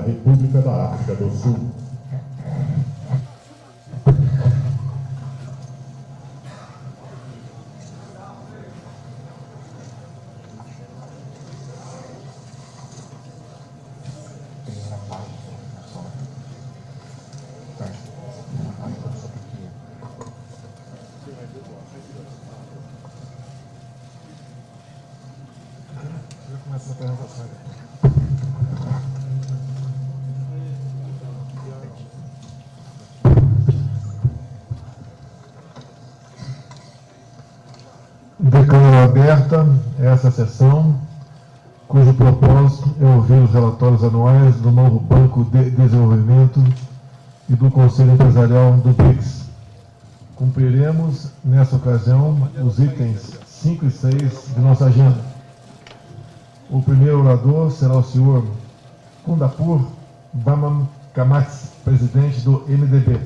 da República da África do Sul. Declaro aberta essa sessão, cujo propósito é ouvir os relatórios anuais do novo Banco de Desenvolvimento e do Conselho Empresarial do BRICS. Cumpriremos, nessa ocasião, os itens 5 e 6 de nossa agenda. O primeiro orador será o senhor Kundapur Bamam Kamatz, presidente do MDB.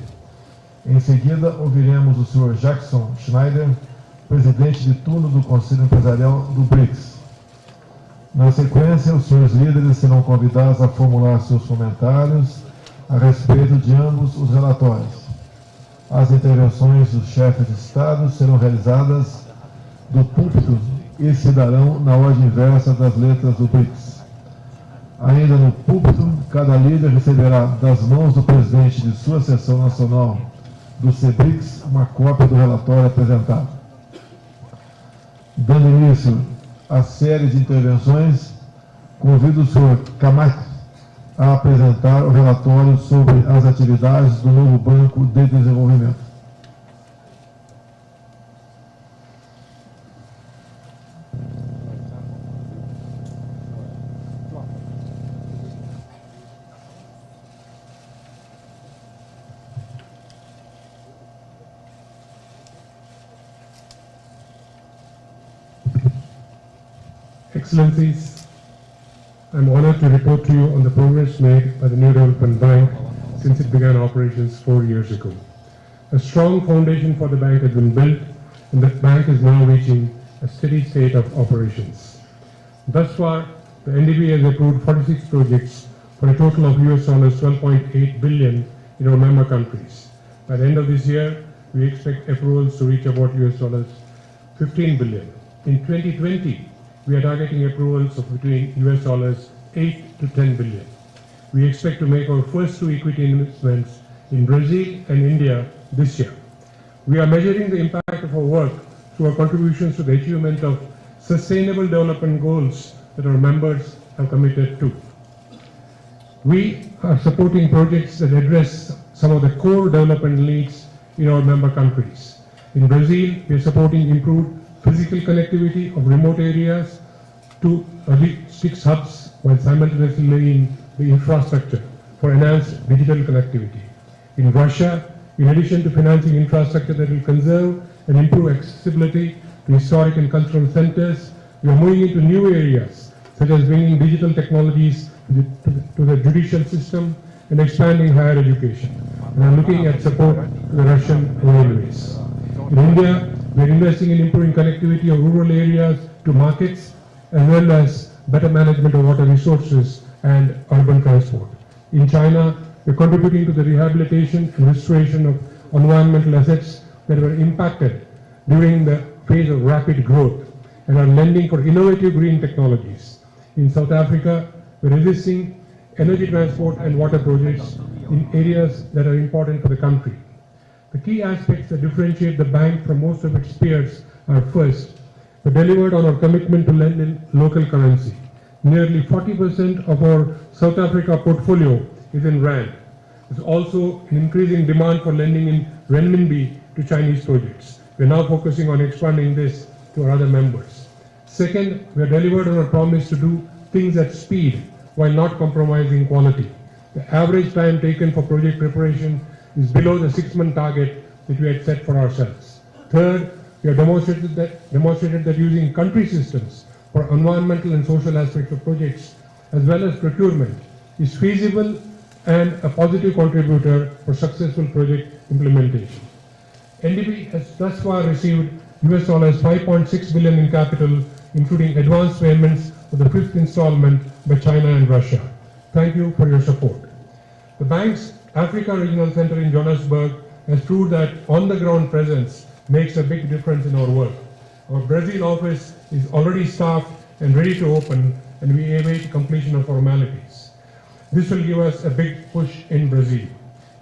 Em seguida, ouviremos o senhor Jackson Schneider, presidente de turno do Conselho Empresarial do BRICS. Na sequência, os senhores líderes serão convidados a formular seus comentários a respeito de ambos os relatórios. As intervenções dos chefes de Estado serão realizadas do púlpito e se darão na ordem inversa das letras do BRICS. Ainda no púlpito, cada líder receberá das mãos do presidente de sua seção nacional do CBRICS uma cópia do relatório apresentado. Dando início à série de intervenções, convido o senhor Kamat a apresentar o relatório sobre as atividades do novo Banco de Desenvolvimento. Excellencies, I am honored to report to you on the progress made by the New Development Bank since it began operations 4 years ago. A strong foundation for the bank has been built, and the bank is now reaching a steady state of operations. Thus far, the NDB has approved 46 projects for a total of $12.8 billion in our member countries. By the end of this year, we expect approvals to reach about $15 billion. In 2020, we are targeting approvals of between $8 to 10 billion. We expect to make our first 2 equity investments in Brazil and India this year. We are measuring the impact of our work through our contributions to the achievement of sustainable development goals that our members have committed to. We are supporting projects that address some of the core development needs in our member countries. In Brazil, we are supporting improved physical connectivity of remote areas to logistics hubs while simultaneously laying the infrastructure for enhanced digital connectivity. In Russia, in addition to financing infrastructure that will conserve and improve accessibility to historic and cultural centers, we are moving into new areas such as bringing digital technologies to the judicial system and expanding higher education. We are looking at support to the Russian railways. In India, we are investing in improving connectivity of rural areas to markets, as well as better management of water resources and urban transport. In China, we are contributing to the rehabilitation and restoration of environmental assets that were impacted during the phase of rapid growth and are lending for innovative green technologies. In South Africa, we are resisting energy transport and water projects in areas that are important for the country. The key aspects that differentiate the bank from most of its peers are: first, we delivered on our commitment to lend in local currency. Nearly 40% of our South Africa portfolio is in Rand. There's also an increasing demand for lending in renminbi to Chinese projects. We're now focusing on expanding this to our other members. Second, we have delivered on our promise to do things at speed while not compromising quality. The average time taken for project preparation is below the 6-month target that we had set for ourselves. Third, we have demonstrated that using country systems for environmental and social aspects of projects, as well as procurement, is feasible and a positive contributor for successful project implementation. NDB has thus far received $5.6 billion in capital, including advance payments for the 5th installment by China and Russia. thank you for your support. The bank's Africa Regional Center in Johannesburg has proved that on-the-ground presence makes a big difference in our work. Our Brazil office is already staffed and ready to open, and we await completion of formalities. This will give us a big push in Brazil.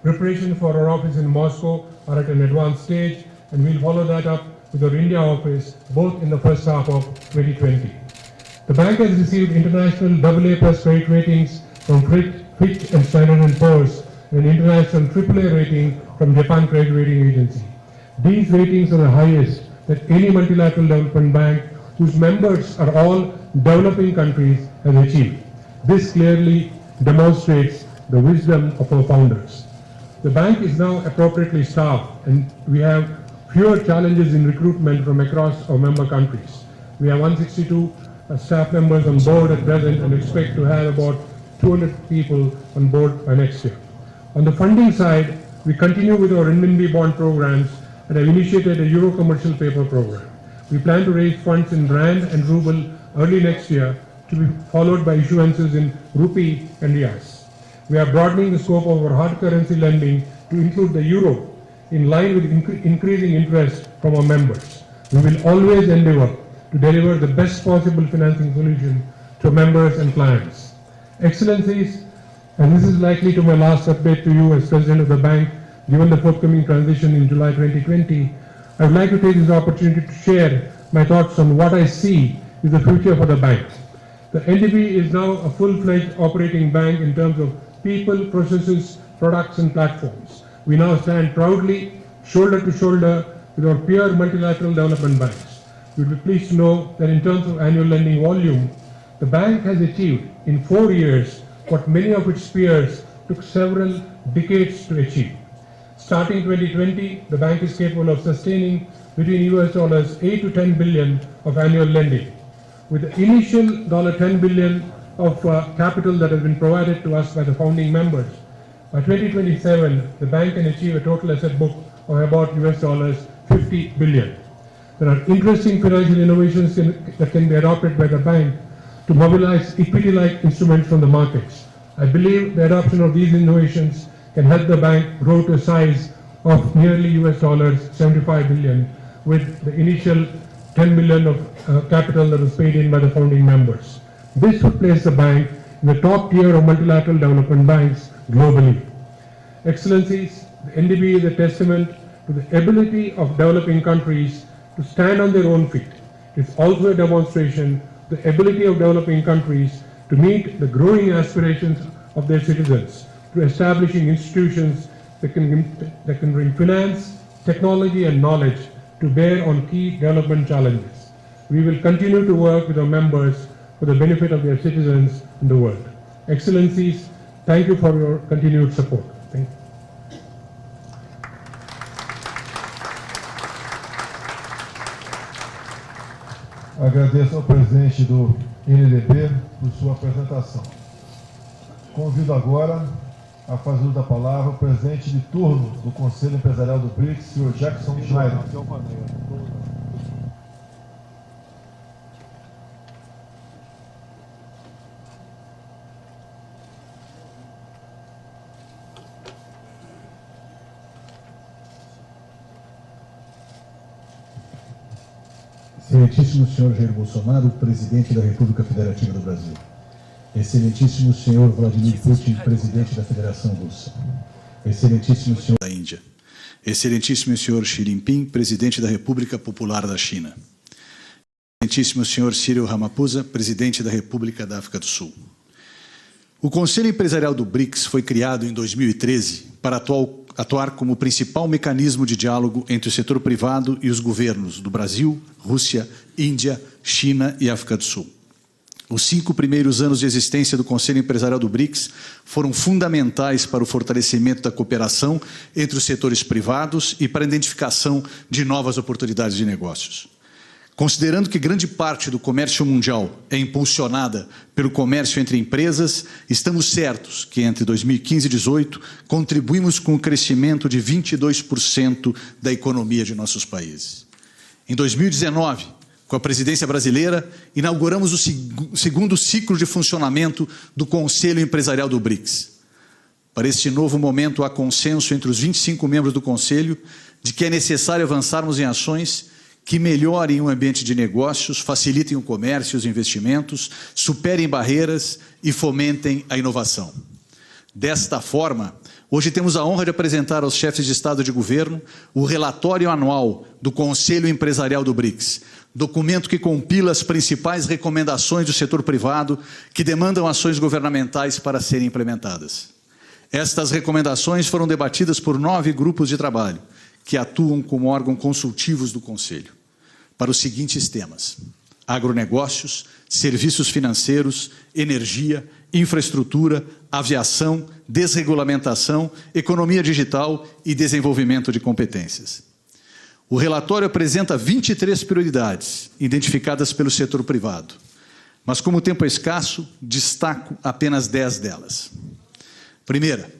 Preparations for our office in Moscow are at an advanced stage, and we'll follow that up with our India office, both in the first half of 2020. The bank has received international AA+ credit ratings from Fitch and Standard & Poor's, and an international AAA rating from Japan Credit Rating Agency. These ratings are the highest that any multilateral development bank, whose members are all developing countries, has achieved. This clearly demonstrates the wisdom of our founders. The bank is now appropriately staffed, and we have fewer challenges in recruitment from across our member countries. We have 162 staff members on board at present and expect to have about 200 people on board by next year. On the funding side, we continue with our renminbi bond programs and have initiated a Euro commercial paper program. We plan to raise funds in Rand and Ruble early next year, to be followed by issuances in Rupee and Rias. We are broadening the scope of our hard currency lending to include the Euro, in line with increasing interest from our members. We will always endeavor to deliver the best possible financing solution to members and clients. Excellencies, and this is likely to my last update to you as President of the Bank, given the forthcoming transition in July 2020, I would like to take this opportunity to share my thoughts on what I see is the future for the bank. The NDB is now a full-fledged operating bank in terms of people, processes, products and platforms. We now stand proudly, shoulder to shoulder, with our peer multilateral development banks. You will be pleased to know that in terms of annual lending volume, the bank has achieved in 4 years what many of its peers took several decades to achieve. Starting 2020, the bank is capable of sustaining between $8 to 10 billion of annual lending. With the initial $10 billion of capital that has been provided to us by the founding members, by 2027, the bank can achieve a total asset book of about $50 billion. There are interesting financial innovations that can be adopted by the bank to mobilize equity-like instruments from the markets. I believe the adoption of these innovations can help the bank grow to a size of nearly $75 billion, with the initial $10 billion of capital that was paid in by the founding members. This would place the bank in the top tier of multilateral development banks globally. Excellencies, the NDB is a testament to the ability of developing countries to stand on their own feet. It is also a demonstration of the ability of developing countries to meet the growing aspirations of their citizens, to establishing institutions that can bring finance, technology and knowledge to bear on key development challenges. We will continue to work with our members for the benefit of their citizens in the world. Excellencies, thank you for your continued support. Thank you. Agradeço ao presidente do NDB por sua apresentação. Convido agora a fazer uso da palavra o presidente de turno do Conselho Empresarial do BRICS, senhor Jackson Schneider. Excelentíssimo senhor Jair Bolsonaro, presidente da República Federativa do Brasil. Excelentíssimo senhor Vladimir Putin, presidente da Federação Russa. Excelentíssimo senhor da Índia. Excelentíssimo senhor Xi Jinping, presidente da República Popular da China. Excelentíssimo senhor Cyril Ramaphosa, presidente da República da África do Sul. O Conselho Empresarial do BRICS foi criado em 2013 para atuar como principal mecanismo de diálogo entre o setor privado e os governos do Brasil, Rússia, Índia, China e África do Sul. Os 5 primeiros anos de existência do Conselho Empresarial do BRICS foram fundamentais para o fortalecimento da cooperação entre os setores privados e para a identificação de novas oportunidades de negócios. Considerando que grande parte do comércio mundial é impulsionada pelo comércio entre empresas, estamos certos que entre 2015 e 2018 contribuímos com o crescimento de 22% da economia de nossos países. Em 2019, com a presidência brasileira, inauguramos o segundo ciclo de funcionamento do Conselho Empresarial do BRICS. Para este novo momento, há consenso entre os 25 membros do Conselho de que é necessário avançarmos em ações que melhorem o ambiente de negócios, facilitem o comércio e os investimentos, superem barreiras e fomentem a inovação. Desta forma, hoje temos a honra de apresentar aos chefes de Estado e de Governo o relatório anual do Conselho Empresarial do BRICS, documento que compila as principais recomendações do setor privado que demandam ações governamentais para serem implementadas. Estas recomendações foram debatidas por 9 grupos de trabalho, que atuam como órgãos consultivos do Conselho, para os seguintes temas: agronegócios, serviços financeiros, energia, infraestrutura, aviação, desregulamentação, economia digital e desenvolvimento de competências. O relatório apresenta 23 prioridades identificadas pelo setor privado, mas como o tempo é escasso, destaco apenas 10 delas. Primeira,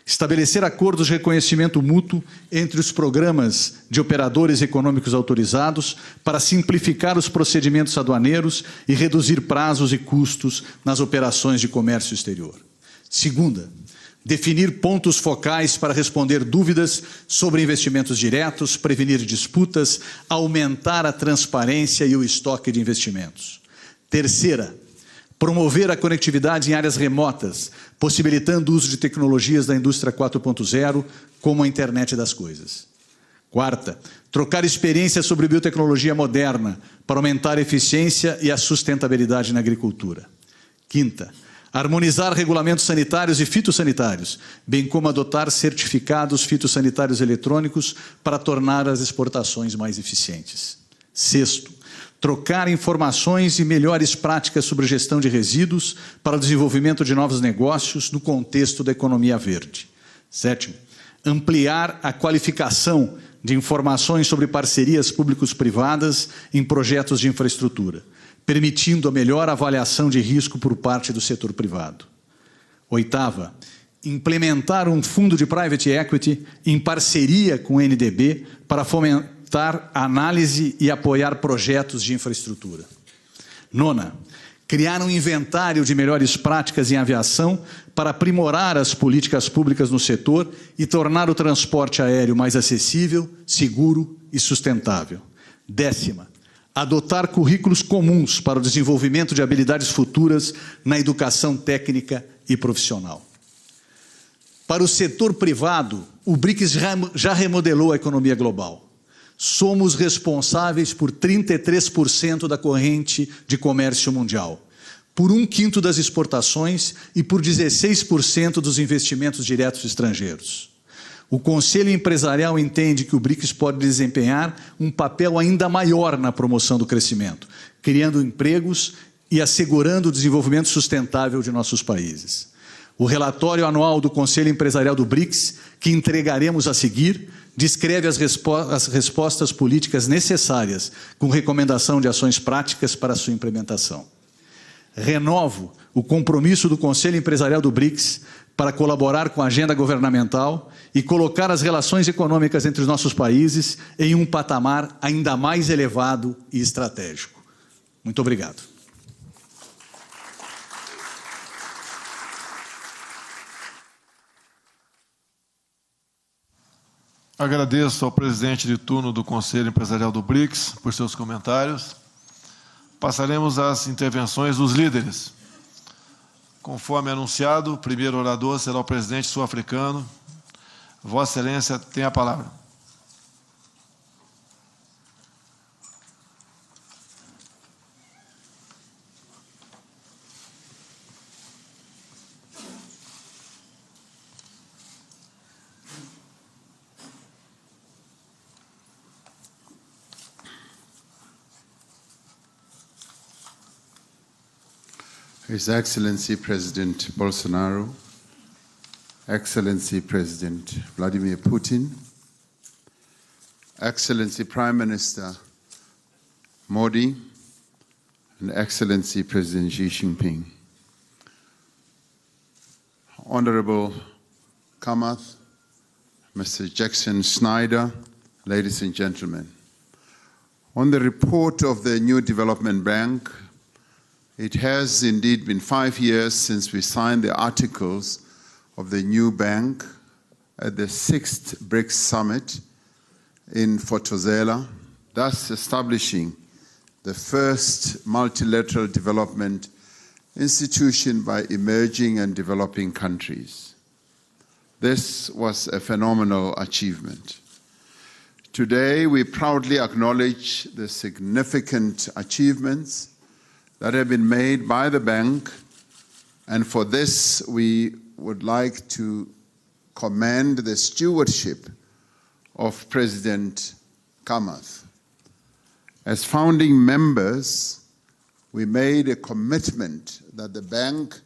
estabelecer acordos de reconhecimento mútuo entre os programas de operadores econômicos autorizados para simplificar os procedimentos aduaneiros e reduzir prazos e custos nas operações de comércio exterior. Segunda, definir pontos focais para responder dúvidas sobre investimentos diretos, prevenir disputas, aumentar a transparência e o estoque de investimentos. Terceira, promover a conectividade em áreas remotas, possibilitando o uso de tecnologias da indústria 4.0, como a internet das coisas. Quarta, trocar experiências sobre biotecnologia moderna para aumentar a eficiência e a sustentabilidade na agricultura. Quinta, harmonizar regulamentos sanitários e fitossanitários, bem como adotar certificados fitossanitários eletrônicos para tornar as exportações mais eficientes. Sexto, trocar informações e melhores práticas sobre gestão de resíduos para o desenvolvimento de novos negócios no contexto da economia verde. Sétimo, ampliar a qualificação de informações sobre parcerias públicos-privadas em projetos de infraestrutura, permitindo a melhor avaliação de risco por parte do setor privado. Oitava, implementar um fundo de private equity em parceria com o NDB para fomentar a análise e apoiar projetos de infraestrutura. Nona, criar um inventário de melhores práticas em aviação para aprimorar as políticas públicas no setor e tornar o transporte aéreo mais acessível, seguro e sustentável. Décima, adotar currículos comuns para o desenvolvimento de habilidades futuras na educação técnica e profissional. Para o setor privado, o BRICS já remodelou a economia global. Somos responsáveis por 33% da corrente de comércio mundial, por 1/5 das exportações e por 16% dos investimentos diretos estrangeiros. O Conselho Empresarial entende que o BRICS pode desempenhar um papel ainda maior na promoção do crescimento, criando empregos e assegurando o desenvolvimento sustentável de nossos países. O relatório anual do Conselho Empresarial do BRICS, que entregaremos a seguir, descreve as respostas políticas necessárias, com recomendação de ações práticas para a sua implementação. Renovo o compromisso do Conselho Empresarial do BRICS para colaborar com a agenda governamental e colocar as relações econômicas entre os nossos países em um patamar ainda mais elevado e estratégico. Muito obrigado. Agradeço ao presidente de turno do Conselho Empresarial do BRICS por seus comentários. Passaremos às intervenções dos líderes. Conforme anunciado, o primeiro orador será o presidente sul-africano. Vossa Excelência tem a palavra. His Excellency President Bolsonaro, Excellency President Vladimir Putin, Excellency Prime Minister Modi, and Excellency President Xi Jinping. Honorable Kamath, Mr. Jackson Snyder, ladies and gentlemen, On the report of the new development bank, it has indeed been 5 years since we signed the articles of the new bank at the 6th BRICS summit in Fortaleza, thus establishing the first multilateral development institution by emerging and developing countries. This was a phenomenal achievement. Today, we proudly acknowledge the significant achievements that have been made by the bank, and for this, we would like to commend the stewardship of President Kamath. As founding members, we made a commitment that the bank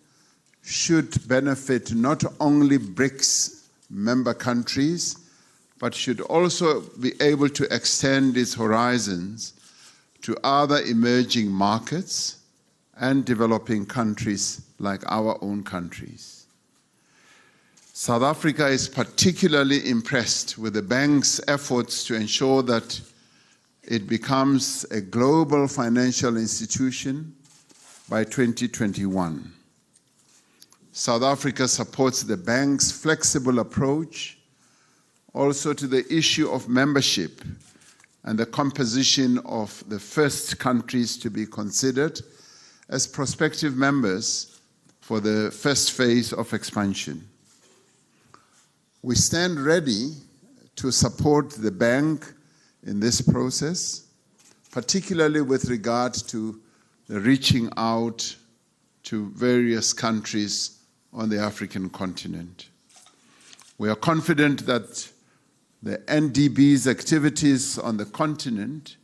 should benefit not only BRICS member countries, but should also be able to extend its horizons to other emerging markets and developing countries like our own countries. South Africa is particularly impressed with the bank's efforts to ensure that it becomes a global financial institution by 2021. South Africa supports the bank's flexible approach also to the issue of membership and the composition of the first countries to be considered as prospective members for the first phase of expansion. We stand ready to support the bank in this process, particularly with regard to the reaching out to various countries on the African continent. We are confident that the NDB's activities on the continent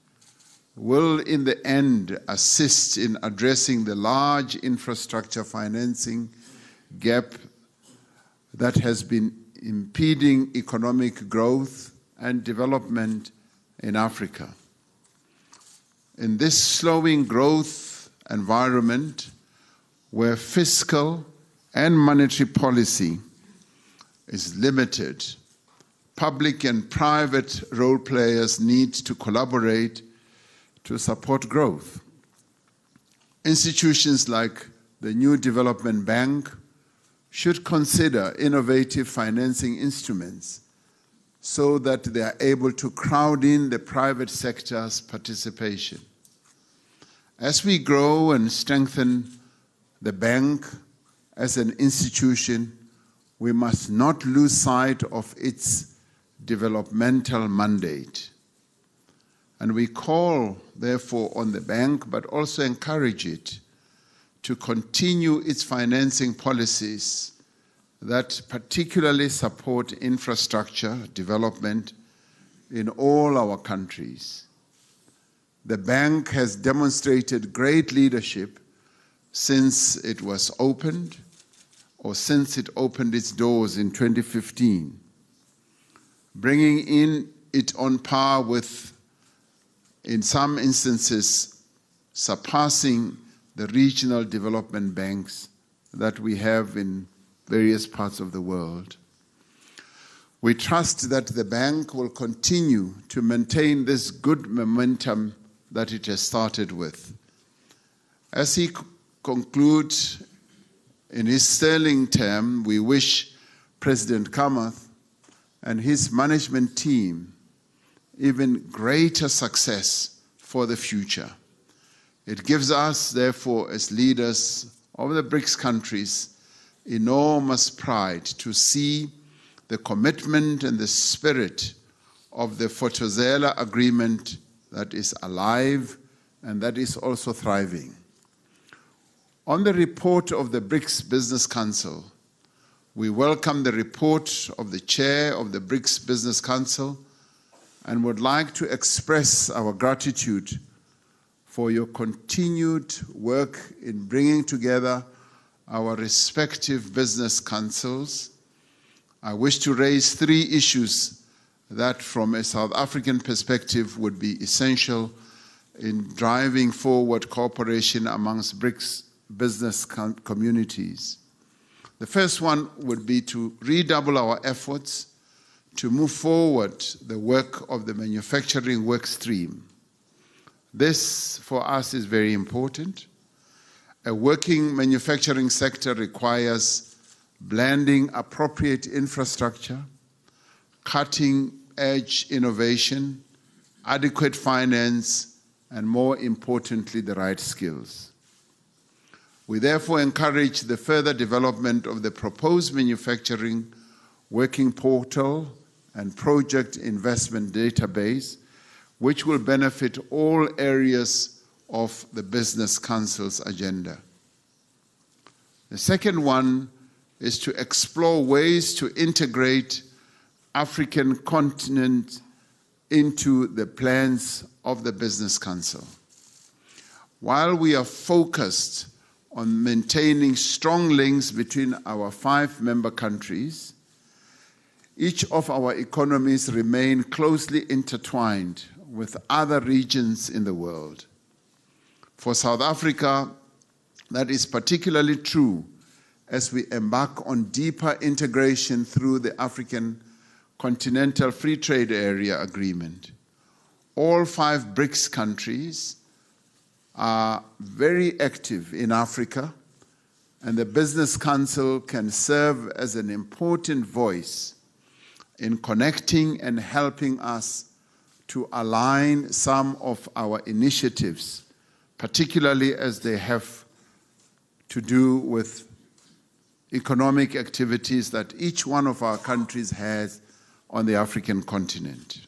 will in the end assist in addressing the large infrastructure financing gap that has been impeding economic growth and development in Africa. In this slowing growth environment, where fiscal and monetary policy is limited, public and private role players need to collaborate to support growth. Institutions like the New Development Bank should consider innovative financing instruments so that they are able to crowd in the private sector's participation. As we grow and strengthen the bank as an institution, we must not lose sight of its developmental mandate. And we call, therefore, on the bank, but also encourage it to continue its financing policies that particularly support infrastructure development in all our countries. The bank has demonstrated great leadership since it was opened, or since it opened its doors in 2015, bringing it on par with, in some instances, surpassing the regional development banks that we have in various parts of the world. We trust that the bank will continue to maintain this good momentum that it has started with. As he concludes in his sterling term, we wish President Kamath and his management team even greater success for the future. It gives us, therefore, as leaders of the BRICS countries, enormous pride to see the commitment and the spirit of the Fortaleza Agreement that is alive and that is also thriving. On the report of the BRICS Business Council, we welcome the report of the chair of the BRICS Business Council and would like to express our gratitude for your continued work in bringing together our respective business councils. I wish to raise 3 issues that from a South African perspective would be essential in driving forward cooperation amongst BRICS business communities. The first one would be to redouble our efforts to move forward the work of the manufacturing work stream. This, for us, is very important. A working manufacturing sector requires blending appropriate infrastructure, cutting-edge innovation, adequate finance, and more importantly, the right skills. We therefore encourage the further development of the proposed manufacturing working portal and project investment database, which will benefit all areas of the Business Council's agenda. The second one is to explore ways to integrate African continent into the plans of the Business Council. While we are focused on maintaining strong links between our 5 member countries, each of our economies remain closely intertwined with other regions in the world. For South Africa, that is particularly true as we embark on deeper integration through the African Continental Free Trade Area Agreement. All 5 BRICS countries are very active in Africa, and the Business Council can serve as an important voice in connecting and helping us to align some of our initiatives, particularly as they have to do with economic activities that each one of our countries has on the African continent.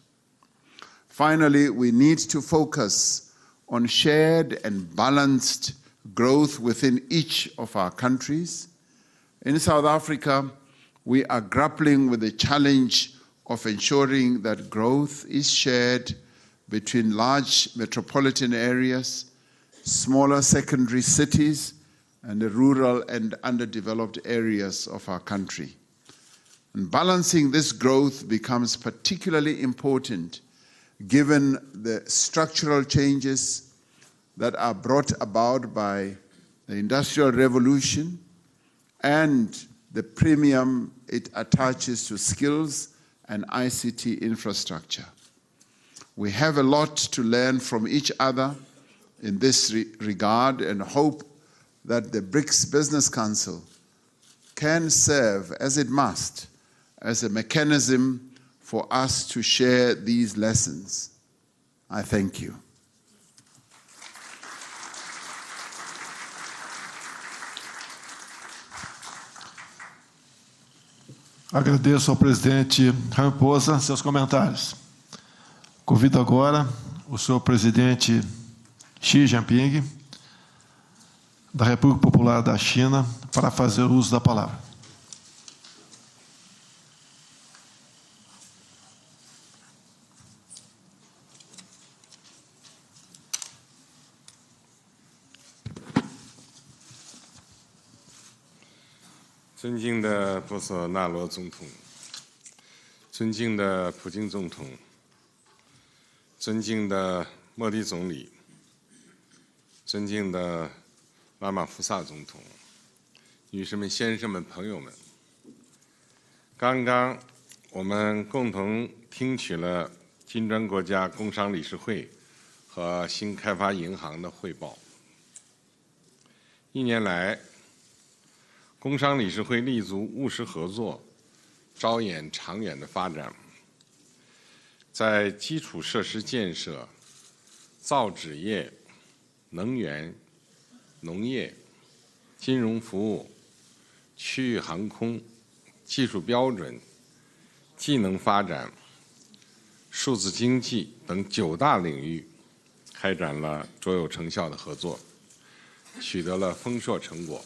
Finally, we need to focus on shared and balanced growth within each of our countries. In South Africa, we are grappling with the challenge of ensuring that growth is shared between large metropolitan areas, smaller secondary cities, and the rural and underdeveloped areas of our country. And balancing this growth becomes particularly important given the structural changes that are brought about by the Industrial Revolution and the premium it attaches to skills and ICT infrastructure. We have a lot to learn from each other in this regard and hope that the BRICS Business Council can serve, as it must, as a mechanism for us to share these lessons. I thank you. Agradeço ao presidente Ramaphosa seus comentários. Convido agora o senhor presidente Xi Jinping, da República Popular da China, para fazer uso da palavra.尊敬的波索纳罗总统，尊敬的普京总统，尊敬的莫迪总理，尊敬的拉马福萨总统，女士们、先生们、朋友们，刚刚我们共同听取了金砖国家工商理事会和新开发银行的汇报。1年来，工商理事会立足务实合作，着眼长远的发展，在基础设施建设、造纸业、能源、农业、金融服务、区域航空、技术标准、技能发展、数字经济等9大领域开展了卓有成效的合作，取得了丰硕成果。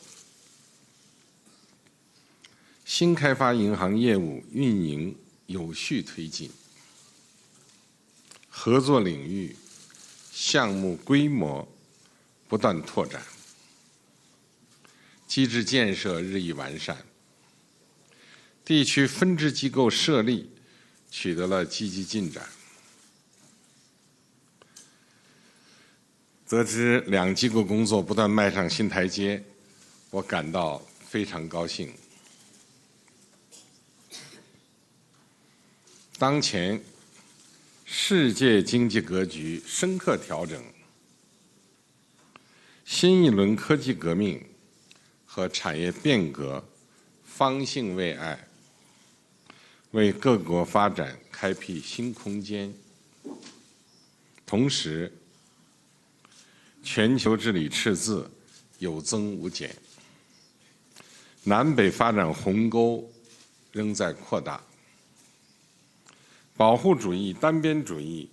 新开发银行业务运营有序推进，合作领域、项目规模不断拓展，机制建设日益完善，地区分支机构设立取得了积极进展。得知2机构工作不断迈上新台阶，我感到非常高兴。当前世界经济格局深刻调整，新一轮科技革命和产业变革方兴未艾，为各国发展开辟新空间。同时，全球治理赤字有增无减，南北发展鸿沟仍在扩大，保护主义、单边主义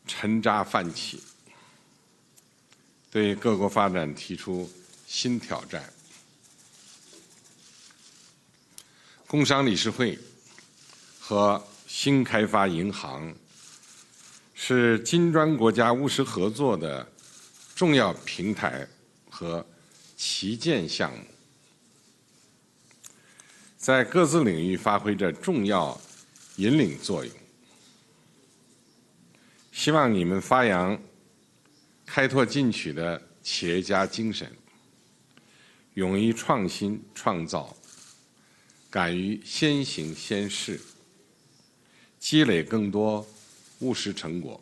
沉渣泛起，对各国发展提出新挑战。工商理事会和新开发银行是金砖国家务实合作的重要平台和旗舰项目，在各自领域发挥着重要引领作用。希望你们发扬开拓进取的企业家精神，勇于创新创造，敢于先行先试，积累更多务实成果。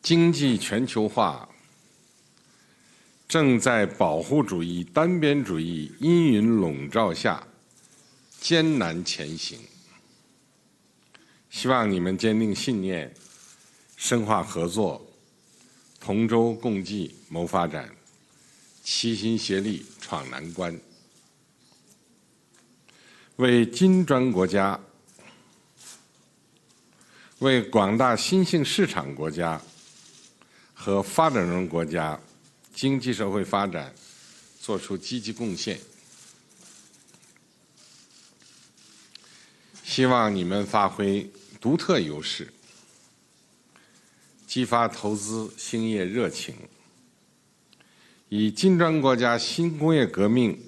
经济全球化正在保护主义、单边主义阴云笼罩下艰难前行。希望你们坚定信念，深化合作，同舟共济谋发展，齐心协力闯难关，为金砖国家、为广大新兴市场国家和发展中国家经济社会发展做出积极贡献。希望你们发挥独特优势，激发投资兴业热情，以金砖国家新工业革命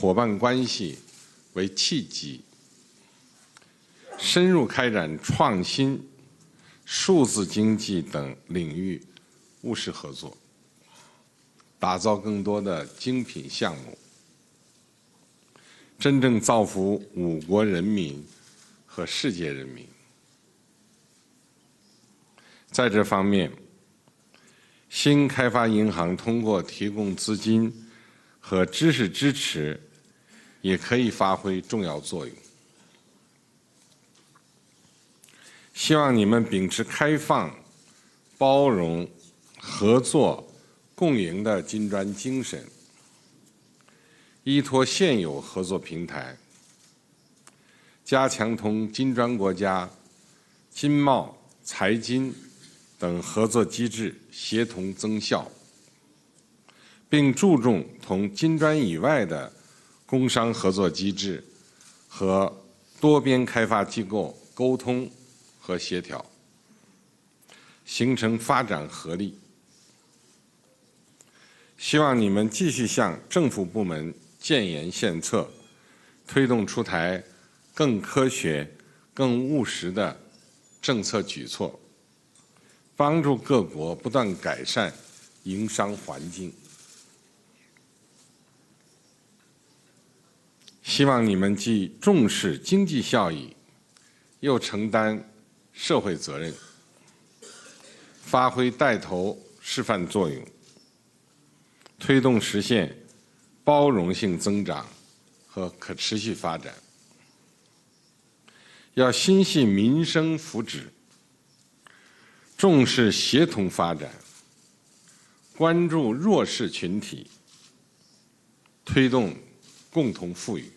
伙伴关系为契机，深入开展创新、数字经济等领域务实合作，打造更多的精品项目，真正造福5国人民和世界人民。在这方面，新开发银行通过提供资金和知识支持，也可以发挥重要作用。希望你们秉持开放、包容、合作、共赢的金砖精神，依托现有合作平台，加强同金砖国家经贸、财经等合作机制协同增效，并注重同金砖以外的工商合作机制和多边开发机构沟通和协调，形成发展合力。希望你们继续向政府部门建言献策，推动出台更科学、更务实的政策举措，帮助各国不断改善营商环境。希望你们既重视经济效益，又承担社会责任，发挥带头示范作用，推动实现包容性增长和可持续发展。要心系民生福祉，重视协同发展，关注弱势群体，推动共同富裕。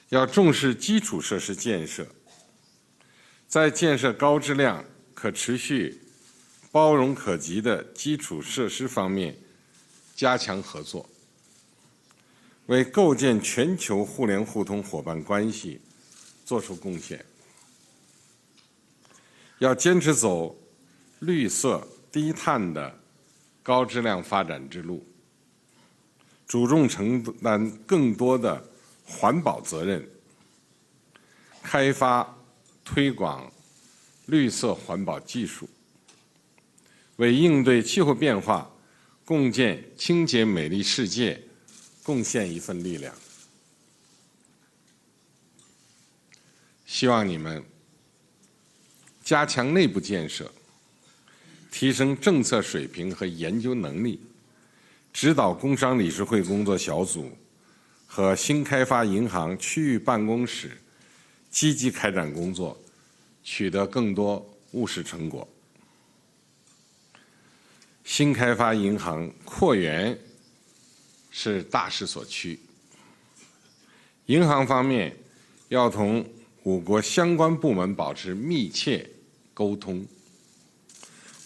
要重视基础设施建设，在建设高质量、可持续、包容可及的基础设施方面加强合作，为构建全球互联互通伙伴关系做出贡献。要坚持走绿色低碳的高质量发展之路，主动承担更多的环保责任，开发推广绿色环保技术，为应对气候变化、共建清洁美丽世界贡献一份力量。希望你们加强内部建设，提升政策水平和研究能力，指导工商理事会工作小组和新开发银行区域办公室积极开展工作，取得更多务实成果。新开发银行扩员是大势所趋，银行方面要同5国相关部门保持密切沟通，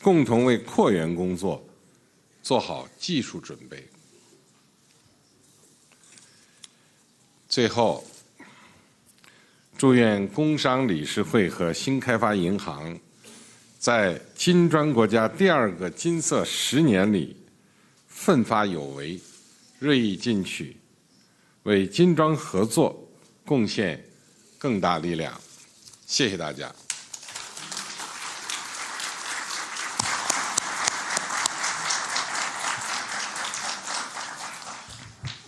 共同为扩员工作做好技术准备。最后，祝愿工商理事会和新开发银行在金砖国家第2个金色10年里奋发有为，锐意进取，为金砖合作贡献更大力量。谢谢大家。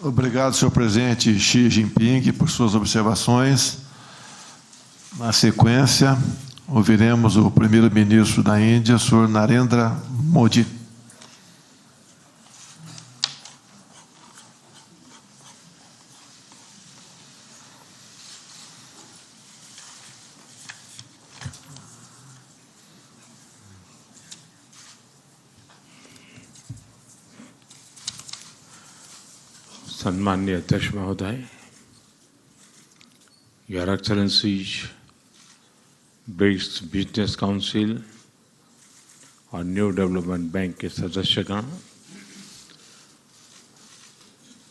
Obrigado, senhor presidente Xi Jinping, por suas observações. Na sequência, ouviremos o primeiro-ministro da Índia, senhor Narendra Modi. सम्माननीय अध्यक्ष महोदय, your excellencies, BRICS business council और new development bank के सदस्यगण,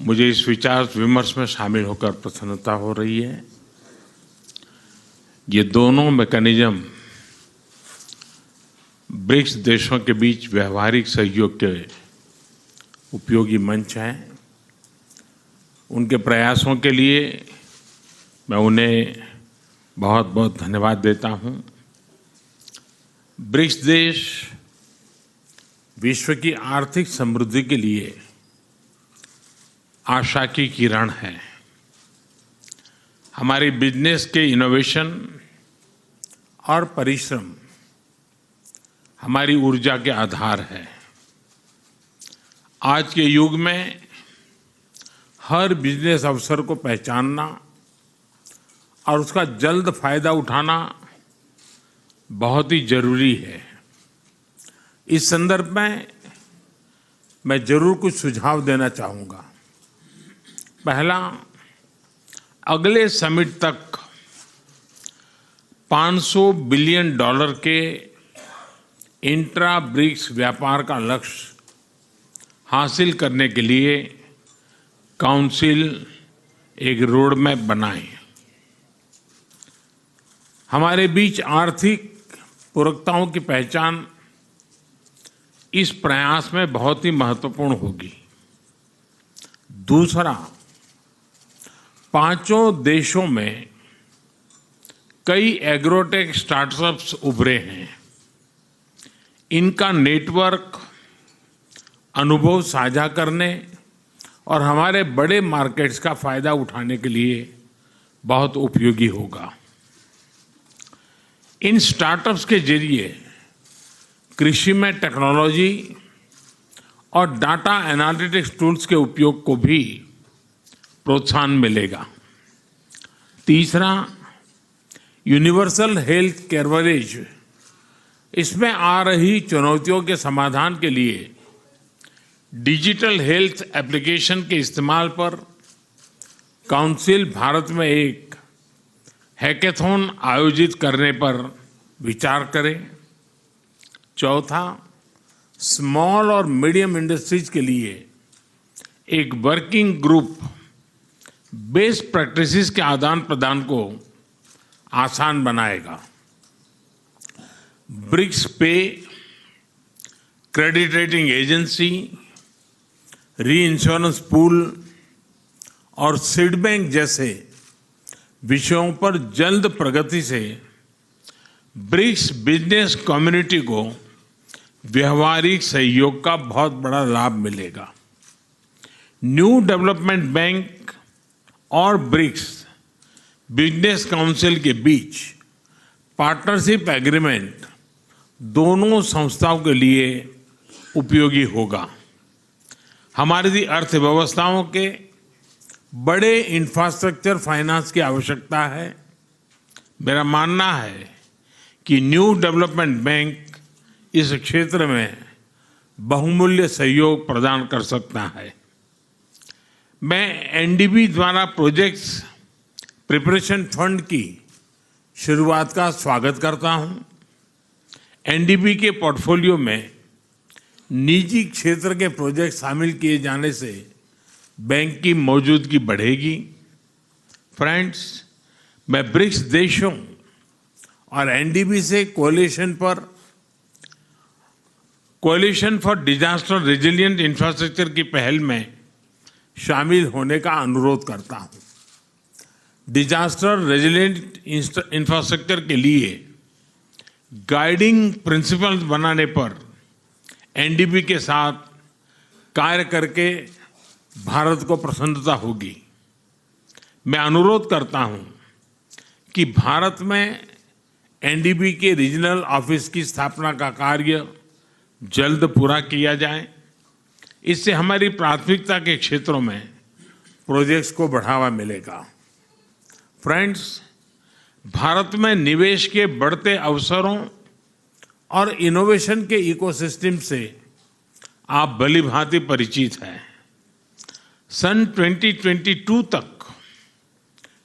मुझे इस विचार विमर्श में शामिल होकर प्रसन्नता हो रही है। ये दोनों मैकेनिज्म ब्रिक्स देशों के बीच व्यवहारिक सहयोग के उपयोगी मंच हैं। उनके प्रयासों के लिए मैं उन्हें बहुत बहुत धन्यवाद देता हूं। ब्रिक्स देश विश्व की आर्थिक समृद्धि के लिए आशा की किरण है। हमारी बिजनेस के इनोवेशन और परिश्रम हमारी ऊर्जा के आधार है। आज के युग में हर बिजनेस अवसर को पहचानना और उसका जल्द फायदा उठाना बहुत ही जरूरी है। इस संदर्भ में मैं जरूर कुछ सुझाव देना चाहूँगा। पहला, अगले समिट तक $500 बिलियन के इंट्रा ब्रिक्स व्यापार का लक्ष्य हासिल करने के लिए काउंसिल एक रोड मैप बनाए। हमारे बीच आर्थिक पूरकताओं की पहचान इस प्रयास में बहुत ही महत्वपूर्ण होगी। दूसरा, 5 देशों में कई एग्रोटेक स्टार्टअप्स उभरे हैं। इनका नेटवर्क अनुभव साझा करने और हमारे बड़े मार्केट्स का फायदा उठाने के लिए बहुत उपयोगी होगा। इन स्टार्टअप्स के जरिए कृषि में टेक्नोलॉजी और डाटा एनालिटिक्स टूल्स के उपयोग को भी प्रोत्साहन मिलेगा। तीसरा, यूनिवर्सल हेल्थ कवरेज, इसमें आ रही चुनौतियों के समाधान के लिए डिजिटल हेल्थ एप्लीकेशन के इस्तेमाल पर काउंसिल भारत में एक हैकेथॉन आयोजित करने पर विचार करे। चौथा, स्मॉल और मीडियम इंडस्ट्रीज के लिए एक वर्किंग ग्रुप बेस्ट प्रैक्टिसेस के आदान प्रदान को आसान बनाएगा। ब्रिक्स पे, क्रेडिट रेटिंग एजेंसी, री इंश्योरेंस पूल और सीड बैंक जैसे विषयों पर जल्द प्रगति से ब्रिक्स बिजनेस कम्युनिटी को व्यवहारिक सहयोग का बहुत बड़ा लाभ मिलेगा। न्यू डेवलपमेंट बैंक और ब्रिक्स बिजनेस काउंसिल के बीच पार्टनरशिप एग्रीमेंट दोनों संस्थाओं के लिए उपयोगी होगा। हमारी अर्थव्यवस्थाओं के बड़े इंफ्रास्ट्रक्चर फाइनेंस की आवश्यकता है। मेरा मानना है कि न्यू डेवलपमेंट बैंक इस क्षेत्र में बहुमूल्य सहयोग प्रदान कर सकता है। मैं एनडीबी द्वारा प्रोजेक्ट्स प्रिपरेशन फंड की शुरुआत का स्वागत करता हूं। एनडीबी के पोर्टफोलियो में निजी क्षेत्र के प्रोजेक्ट शामिल किए जाने से बैंक की मौजूदगी बढ़ेगी। फ्रेंड्स, मैं ब्रिक्स देशों और एनडीबी से कोalition फॉर डिजास्टर रेजिलिएंट इंफ्रास्ट्रक्चर की पहल में शामिल होने का अनुरोध करता हूं। डिजास्टर रेजिलिएंट इंफ्रास्ट्रक्चर के लिए गाइडिंग प्रिंसिपल्स बनाने पर एनडीबी के साथ कार्य करके भारत को प्रसन्नता होगी। मैं अनुरोध करता हूं कि भारत में एनडीबी के रीजनल ऑफिस की स्थापना का कार्य जल्द पूरा किया जाए। इससे हमारी प्राथमिकता के क्षेत्रों में प्रोजेक्ट्स को बढ़ावा मिलेगा। फ्रेंड्स, भारत में निवेश के बढ़ते अवसरों और इनोवेशन के इकोसिस्टम से आप भलीभांति परिचित हैं। सन 2022 तक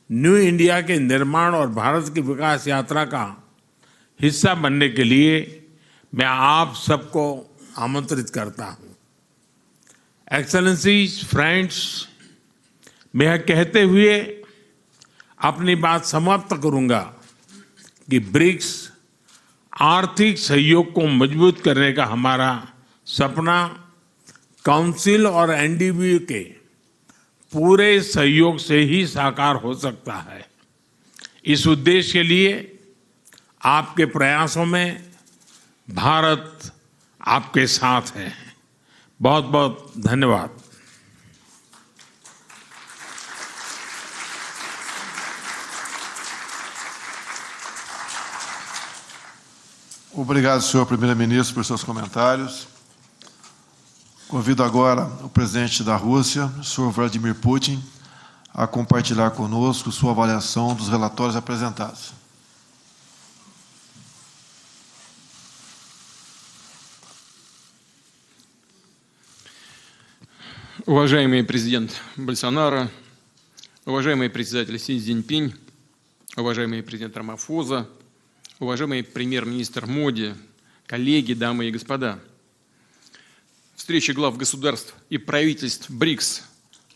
न्यू इंडिया के निर्माण और भारत की विकास यात्रा का हिस्सा बनने के लिए मैं आप सबको आमंत्रित करता हूं। एक्सेलेंसीज, फ्रेंड्स, मैं यह कहते हुए अपनी बात समाप्त करूंगा कि ब्रिक्स आर्थिक सहयोग को मजबूत करने का हमारा सपना काउंसिल और एनडीबी के पूरे सहयोग से ही साकार हो सकता है। इस उद्देश्य के लिए आपके प्रयासों में भारत आपके साथ है। बहुत बहुत धन्यवाद। Obrigado, senhor primeiro-ministro, por seus comentários. Convido agora o presidente da Rússia, o senhor Vladimir Putin, a compartilhar conosco sua avaliação dos relatórios apresentados. Уважаемый президент Больсонаро, уважаемый председатель Си Цзиньпинь, уважаемый президент Рамафоза, уважаемый премьер-министр Моди, коллеги, дамы и господа. Встречи глав государств и правительств БРИКС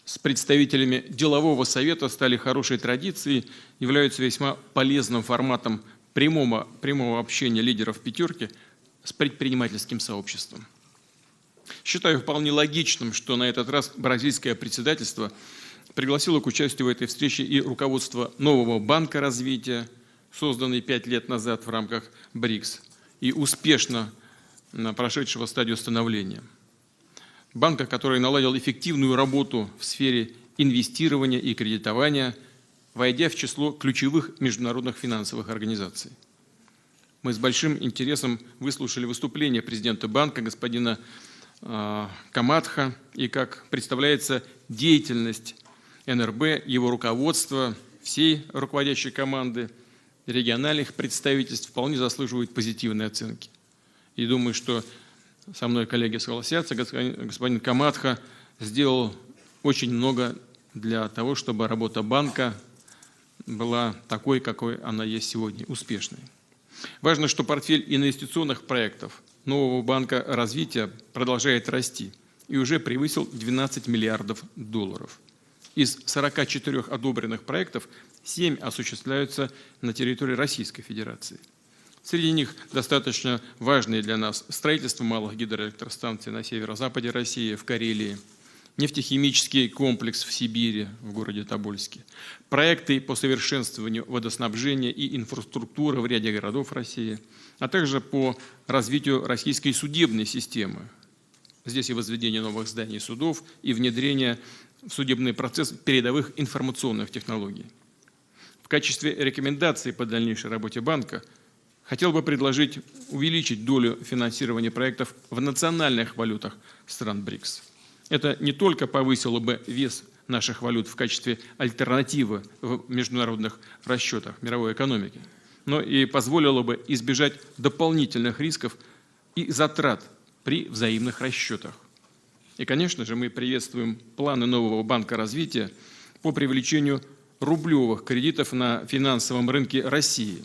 с представителями делового совета стали хорошей традицией, являются весьма полезным форматом прямого общения лидеров пятерки с предпринимательским сообществом. Считаю вполне логичным, что на этот раз бразильское председательство пригласило к участию в этой встрече и руководство нового банка развития, созданный 5 лет назад в рамках БРИКС и успешно прошедшего стадию становления. Банка, который наладил эффективную работу в сфере инвестирования и кредитования, войдя в число ключевых международных финансовых организаций. Мы с большим интересом выслушали выступление президента банка господина Камадха и, как представляется, деятельность НРБ, его руководство, всей руководящей команды, региональных представительств вполне заслуживают позитивной оценки. И думаю, что со мной коллеги согласятся, господин Камадха сделал очень много для того, чтобы работа банка была такой, какой она есть сегодня, успешной. Важно, что портфель инвестиционных проектов нового банка развития продолжает расти и уже превысил $12 миллиардов. Из 44 одобренных проектов 7 осуществляются на территории Российской Федерации. Среди них достаточно важные для нас строительство малых гидроэлектростанций на северо-западе России, в Карелии, нефтехимический комплекс в Сибири, в городе Тобольске, проекты по совершенствованию водоснабжения и инфраструктуры в ряде городов России, а также по развитию российской судебной системы. Здесь и возведение новых зданий судов, и внедрение в судебный процесс передовых информационных технологий. В качестве рекомендаций по дальнейшей работе банка хотел бы предложить увеличить долю финансирования проектов в национальных валютах стран БРИКС. Это не только повысило бы вес наших валют в качестве альтернативы в международных расчетах мировой экономики, но и позволило бы избежать дополнительных рисков и затрат при взаимных расчетах. И, конечно же, мы приветствуем планы нового Банка развития по привлечению рублевых кредитов на финансовом рынке России.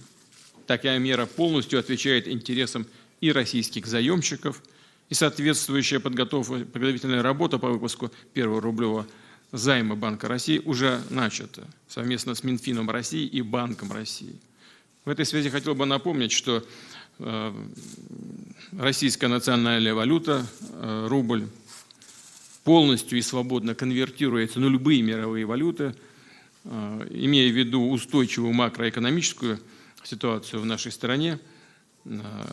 Такая мера полностью отвечает интересам и российских заемщиков, и соответствующая подготовительная работа по выпуску первого рублевого займа Банка России уже начата совместно с Минфином России и Банком России. В этой связи хотел бы напомнить, что российская национальная валюта, рубль, полностью и свободно конвертируется на любые мировые валюты, имея в виду устойчивую макроэкономическую ситуацию в нашей стране.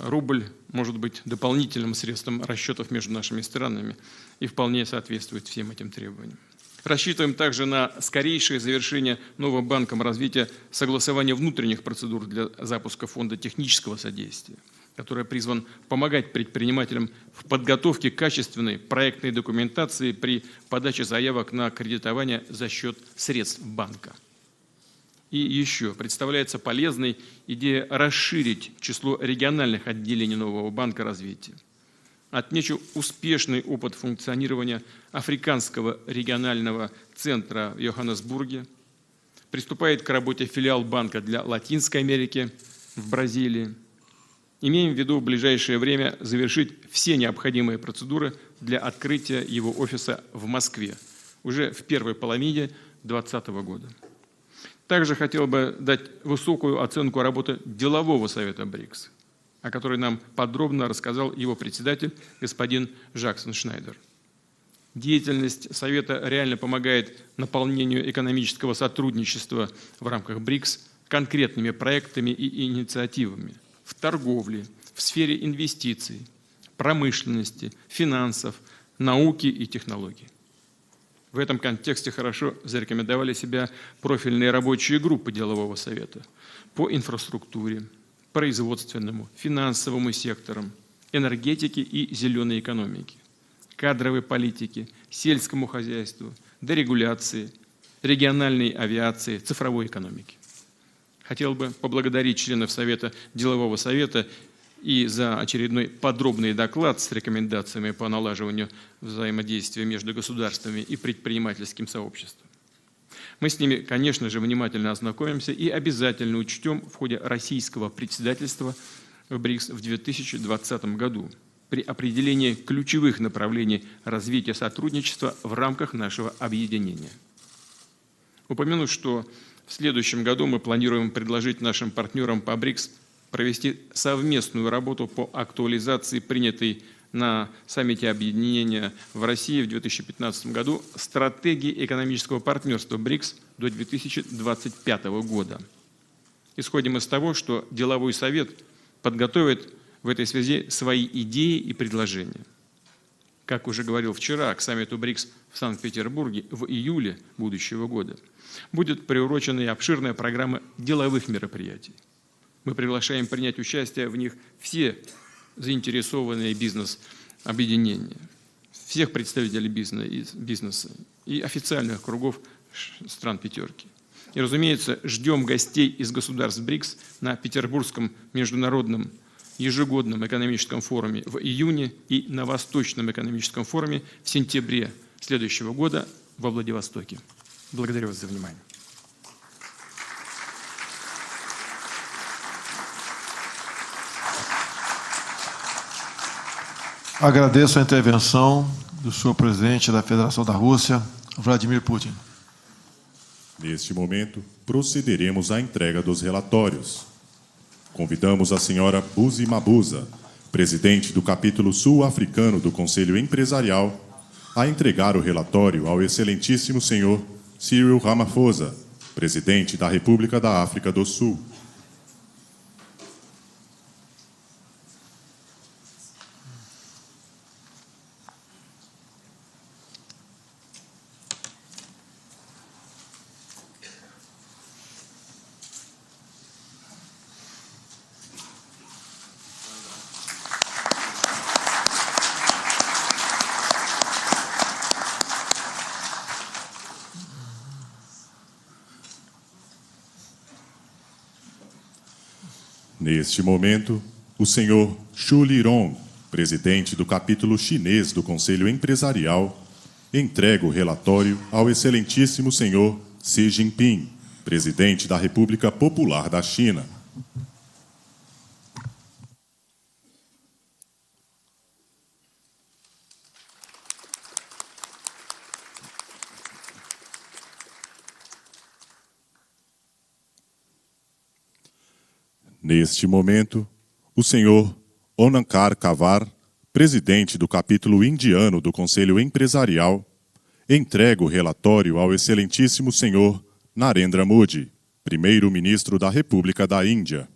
Рубль может быть дополнительным средством расчетов между нашими странами и вполне соответствует всем этим требованиям. Рассчитываем также на скорейшее завершение новым Банком развития согласования внутренних процедур для запуска фонда технического содействия, который призван помогать предпринимателям в подготовке качественной проектной документации при подаче заявок на кредитование за счет средств банка. И еще представляется полезной идея расширить число региональных отделений нового Банка развития. Отмечу успешный опыт функционирования Африканского регионального центра в Йоханнесбурге. Приступает к работе филиал банка для Латинской Америки в Бразилии. Имеем в виду в ближайшее время завершить все необходимые процедуры для открытия его офиса в Москве уже в первой половине 2020 года. Также хотел бы дать высокую оценку работы делового совета БРИКС, о которой нам подробно рассказал его председатель, господин Жаксон Шнайдер. Деятельность совета реально помогает наполнению экономического сотрудничества в рамках БРИКС конкретными проектами и инициативами в торговле, в сфере инвестиций, промышленности, финансов, науки и технологий. В этом контексте хорошо зарекомендовали себя профильные рабочие группы делового совета по инфраструктуре, производственному, финансовому секторам, энергетике и зеленой экономике, кадровой политике, сельскому хозяйству, дерегуляции, региональной авиации, цифровой экономике. Хотел бы поблагодарить членов Совета делового совета и за очередной подробный доклад с рекомендациями по налаживанию взаимодействия между государствами и предпринимательским сообществом. Мы с ними, конечно же, внимательно ознакомимся и обязательно учтем в ходе российского председательства в БРИКС в 2020 году при определении ключевых направлений развития сотрудничества в рамках нашего объединения. Упомяну, что в следующем году мы планируем предложить нашим партнерам по БРИКС провести совместную работу по актуализации принятой на саммите объединения в России в 2015 году стратегии экономического партнерства БРИКС до 2025 года. Исходим из того, что деловой совет подготовит в этой связи свои идеи и предложения. Как уже говорил вчера, к саммиту БРИКС в Санкт-Петербурге в июле будущего года будет приурочена и обширная программа деловых мероприятий. Мы приглашаем принять участие в них все заинтересованные бизнес-объединения, всех представителей бизнеса и официальных кругов стран пятерки. И, разумеется, ждем гостей из государств БРИКС на Петербургском международном ежегодном экономическом форуме в июне и на Восточном экономическом форуме в сентябре следующего года во Владивостоке. Благодарю вас за внимание. Agradeço a intervenção do senhor presidente da Federação da Rússia, Vladimir Putin. Neste momento, procederemos à entrega dos relatórios. Convidamos a senhora Buzi Mabuza, presidente do capítulo sul-africano do Conselho Empresarial, a entregar o relatório ao excelentíssimo senhor Cyril Ramaphosa, presidente da República da África do Sul. Neste momento, o senhor Xu Lirong, presidente do capítulo chinês do Conselho Empresarial, entrega o relatório ao excelentíssimo senhor Xi Jinping, presidente da República Popular da China. Neste momento, o senhor Onankar Kavar, presidente do capítulo indiano do Conselho Empresarial, entrega o relatório ao excelentíssimo senhor Narendra Modi, primeiro-ministro da República da Índia.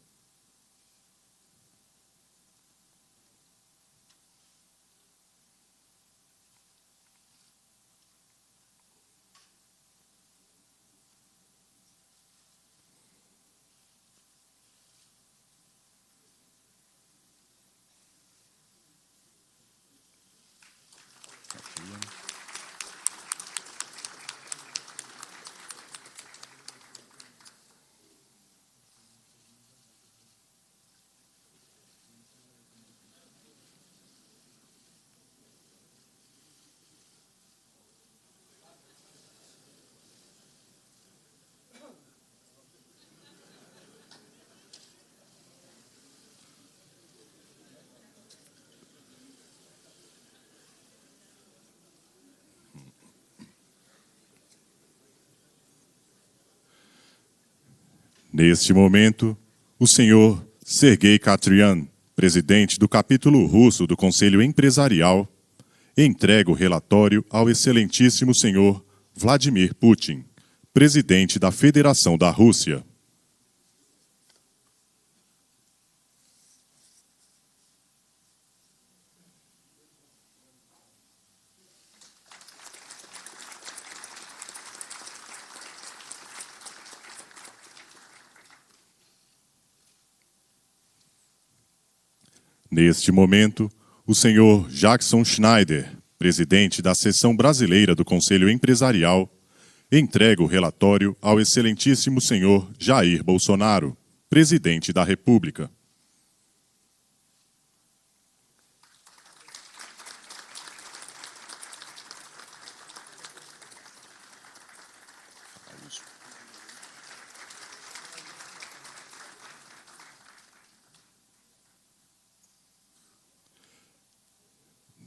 Neste momento, o senhor Sergei Katryan, presidente do capítulo russo do Conselho Empresarial, entrega o relatório ao excelentíssimo senhor Vladimir Putin, presidente da Federação da Rússia. Neste momento, o senhor Jackson Schneider, presidente da Seção Brasileira do Conselho Empresarial, entrega o relatório ao excelentíssimo senhor Jair Bolsonaro, presidente da República.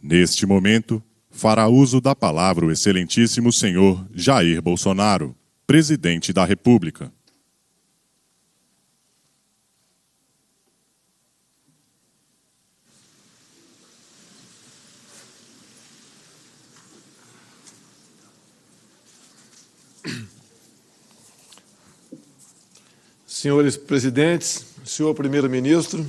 Neste momento, fará uso da palavra o excelentíssimo senhor Jair Bolsonaro, presidente da República. Senhores presidentes, senhor primeiro-ministro,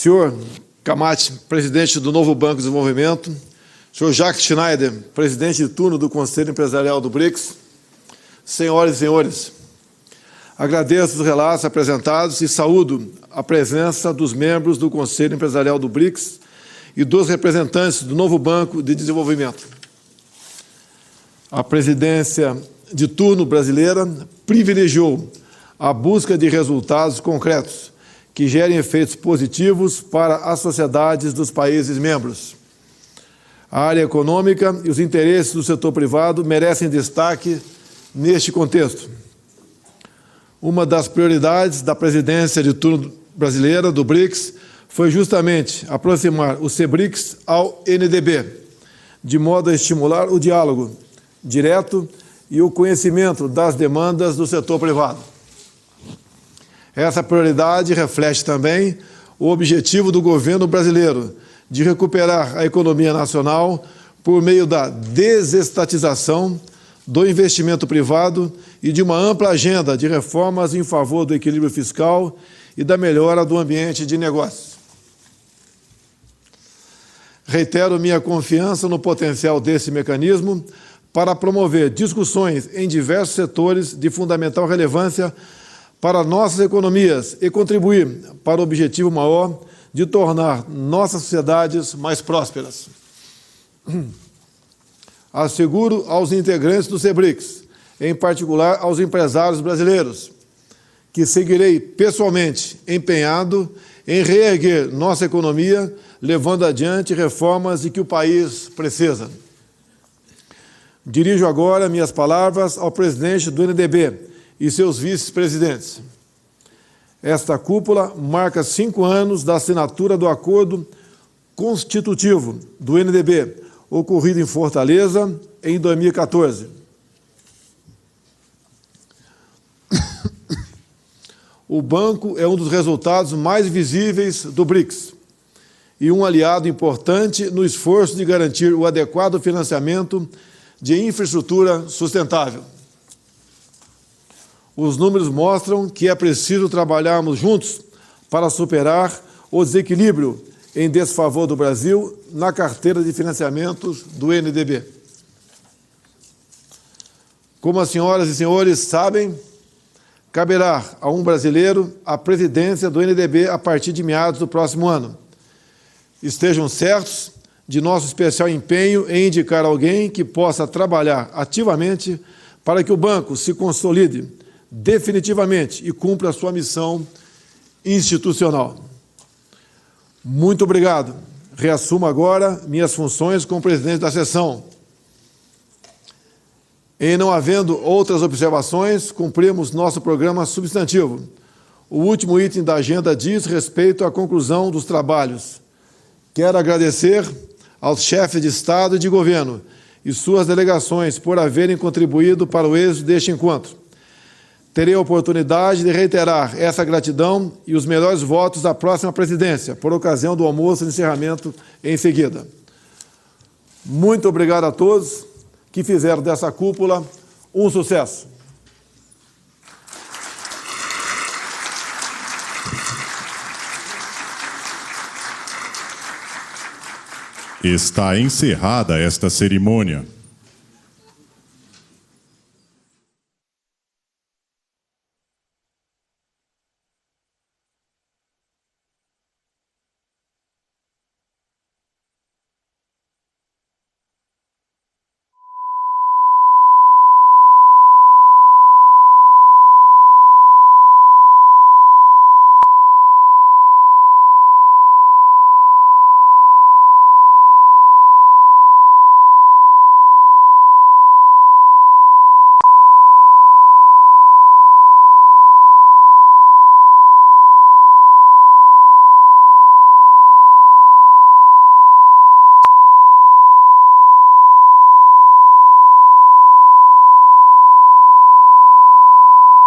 senhor Kamati, presidente do novo Banco de Desenvolvimento, senhor Jacques Schneider, presidente de turno do Conselho Empresarial do BRICS, senhoras e senhores, agradeço os relatos apresentados e saúdo a presença dos membros do Conselho Empresarial do BRICS e dos representantes do novo Banco de Desenvolvimento. A presidência de turno brasileira privilegiou a busca de resultados concretos que gerem efeitos positivos para as sociedades dos países membros. A área econômica e os interesses do setor privado merecem destaque neste contexto. Uma das prioridades da presidência de turno brasileira do BRICS foi justamente aproximar o CBRICS ao NDB, de modo a estimular o diálogo direto e o conhecimento das demandas do setor privado. Essa prioridade reflete também o objetivo do governo brasileiro de recuperar a economia nacional por meio da desestatização, do investimento privado e de uma ampla agenda de reformas em favor do equilíbrio fiscal e da melhora do ambiente de negócios. Reitero minha confiança no potencial desse mecanismo para promover discussões em diversos setores de fundamental relevância para nossas economias e contribuir para o objetivo maior de tornar nossas sociedades mais prósperas. Asseguro aos integrantes do CBRICS, em particular aos empresários brasileiros, que seguirei pessoalmente empenhado em reerguer nossa economia, levando adiante reformas de que o país precisa. Dirijo agora minhas palavras ao presidente do NDB e seus vice-presidentes. Esta cúpula marca 5 anos da assinatura do acordo constitutivo do NDB, ocorrido em Fortaleza em 2014. O banco é um dos resultados mais visíveis do BRICS e um aliado importante no esforço de garantir o adequado financiamento de infraestrutura sustentável. Os números mostram que é preciso trabalharmos juntos para superar o desequilíbrio em desfavor do Brasil na carteira de financiamentos do NDB. Como as senhoras e senhores sabem, caberá a um brasileiro a presidência do NDB a partir de meados do próximo ano. Estejam certos de nosso especial empenho em indicar alguém que possa trabalhar ativamente para que o banco se consolide definitivamente e cumpra a sua missão institucional. Muito obrigado. Reassumo agora minhas funções como presidente da sessão. Em não havendo outras observações, cumprimos nosso programa substantivo. O último item da agenda diz respeito à conclusão dos trabalhos. Quero agradecer aos chefes de Estado e de Governo e suas delegações por haverem contribuído para o êxito deste encontro. Terei a oportunidade de reiterar essa gratidão e os melhores votos à próxima presidência, por ocasião do almoço de encerramento em seguida. Muito obrigado a todos que fizeram dessa cúpula um sucesso. Está encerrada esta cerimônia.